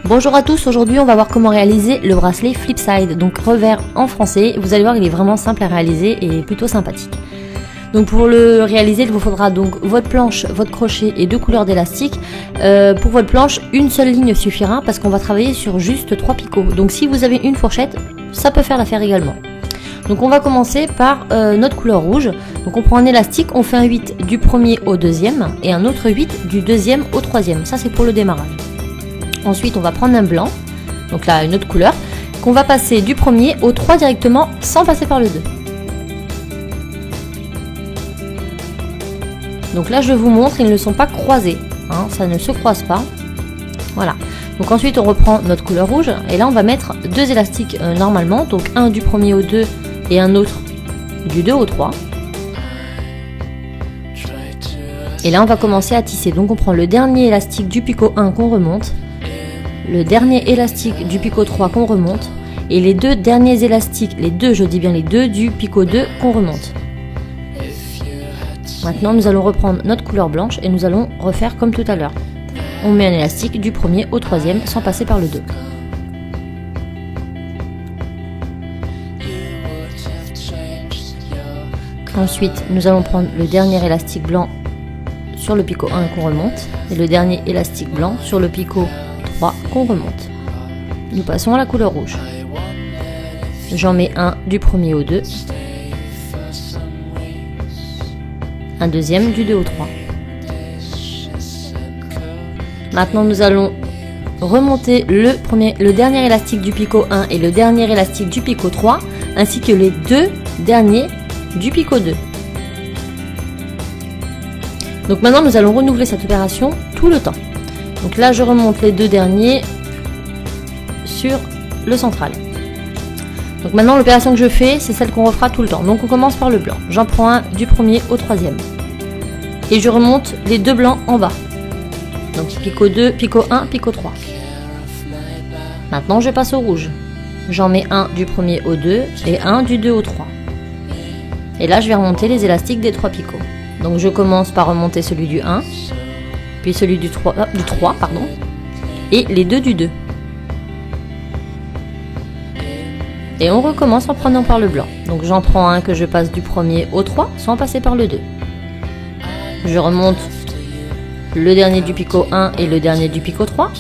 Bonjour à tous, aujourd'hui on va voir comment réaliser le bracelet Flipside, donc revers en français. Vous allez voir, il est vraiment simple à réaliser et plutôt sympathique. Donc pour le réaliser, il vous faudra donc votre planche, votre crochet et 2 couleurs d'élastique. Pour votre planche, une seule ligne suffira parce qu'on va travailler sur juste 3 picots. Donc si vous avez une fourchette, ça peut faire l'affaire également. Donc on va commencer par notre couleur rouge. Donc on prend un élastique, on fait un 8 du premier au deuxième et un autre 8 du deuxième au troisième. Ça c'est pour le démarrage. Ensuite on va prendre un blanc, donc là une autre couleur, qu'on va passer du premier au 3 directement sans passer par le 2. Donc là je vous montre, ils ne sont pas croisés, hein, ça ne se croise pas. Voilà. Donc ensuite on reprend notre couleur rouge et là on va mettre 2 élastiques normalement, donc un du premier au 2 et un autre du 2 au 3. Et là on va commencer à tisser, donc on prend le dernier élastique du picot 1 qu'on remonte, le dernier élastique du picot 3 qu'on remonte et les 2 derniers élastiques, les 2, je dis bien les 2 du picot 2 qu'on remonte. Maintenant nous allons reprendre notre couleur blanche et nous allons refaire comme tout à l'heure. On met un élastique du premier au troisième sans passer par le 2. Ensuite nous allons prendre le dernier élastique blanc sur le picot 1 qu'on remonte et le dernier élastique blanc sur le picot 3 qu'on remonte. Nous passons à la couleur rouge. J'en mets un du premier au 2, un deuxième du 2 au 3. Maintenant nous allons remonter le dernier élastique du picot 1 et le dernier élastique du picot 3 ainsi que les 2 derniers du picot 2. Donc maintenant nous allons renouveler cette opération tout le temps. Donc là je remonte les 2 derniers sur le central. Donc maintenant l'opération que je fais c'est celle qu'on refera tout le temps. Donc on commence par le blanc. J'en prends un du premier au troisième. Et je remonte les 2 blancs en bas. Donc picot 2, picot 1, picot 3. Maintenant je passe au rouge. J'en mets un du premier au 2 et un du 2 au 3. Et là je vais remonter les élastiques des 3 picots. Donc je commence par remonter celui du 1, puis celui du 3, et les 2 du 2. Et on recommence en prenant par le blanc. Donc j'en prends un que je passe du premier au 3 sans passer par le 2. Je remonte le dernier du picot 1 et le dernier du picot 3.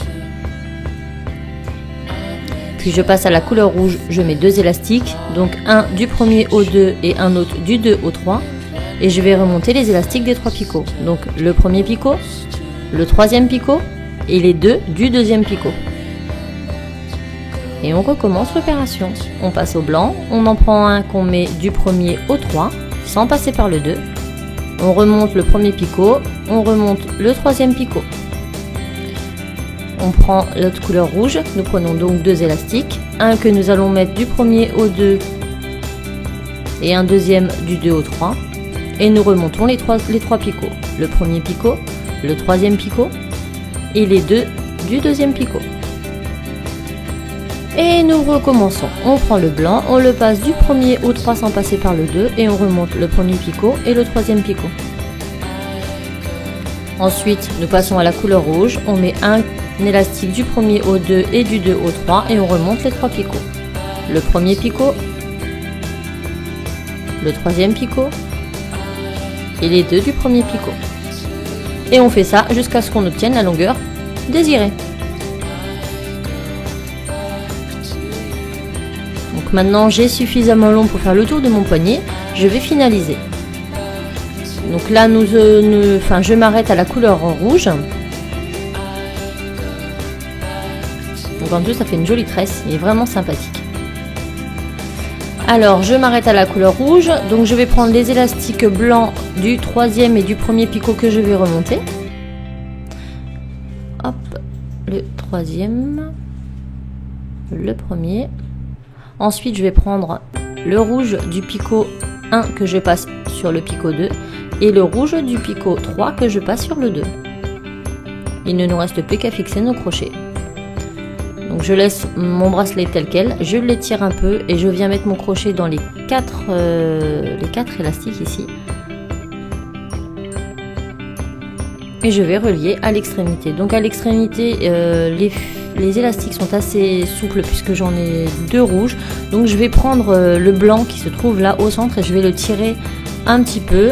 Puis je passe à la couleur rouge, je mets 2 élastiques, donc un du premier au 2 et un autre du 2 au 3. Et je vais remonter les élastiques des 3 picots. Donc le premier picot, le troisième picot et les 2 du deuxième picot. Et on recommence l'opération. On passe au blanc, on en prend un qu'on met du premier au 3 sans passer par le 2. On remonte le premier picot, on remonte le troisième picot. On prend notre couleur rouge, nous prenons donc 2 élastiques, un que nous allons mettre du premier au 2 et un deuxième du 2 au 3. Et nous remontons les 3 picots, le premier picot, le troisième picot et les 2 du deuxième picot. Et nous recommençons. On prend le blanc, on le passe du premier au 3 sans passer par le 2 et on remonte le premier picot et le troisième picot. Ensuite, nous passons à la couleur rouge, on met un élastique du premier au 2 et du 2 au 3 et on remonte les 3 picots. Le premier picot, le troisième picot et les 2 du premier picot. Et on fait ça jusqu'à ce qu'on obtienne la longueur désirée. Donc maintenant j'ai suffisamment long pour faire le tour de mon poignet, je vais finaliser. Donc là je m'arrête à la couleur rouge. Donc en plus ça fait une jolie tresse, il est vraiment sympathique. Alors je m'arrête à la couleur rouge, donc je vais prendre les élastiques blancs du troisième et du premier picot que je vais remonter. Hop, le troisième, le premier. Ensuite je vais prendre le rouge du picot 1 que je passe sur le picot 2 et le rouge du picot 3 que je passe sur le 2. Il ne nous reste plus qu'à fixer nos crochets. Donc je laisse mon bracelet tel quel, je l'étire un peu et je viens mettre mon crochet dans les 4 élastiques ici. et je vais relier à l'extrémité. Donc à l'extrémité, les élastiques sont assez souples puisque j'en ai 2 rouges. Donc je vais prendre le blanc qui se trouve là au centre et je vais le tirer un petit peu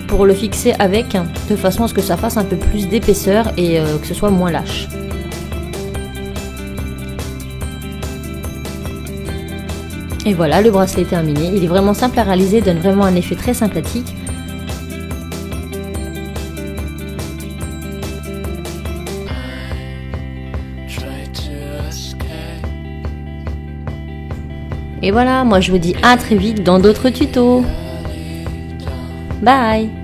pour le fixer avec, de façon à ce que ça fasse un peu plus d'épaisseur et que ce soit moins lâche. Et voilà, le bracelet est terminé. Il est vraiment simple à réaliser, donne vraiment un effet très sympathique. Et voilà, moi je vous dis à très vite dans d'autres tutos. Bye!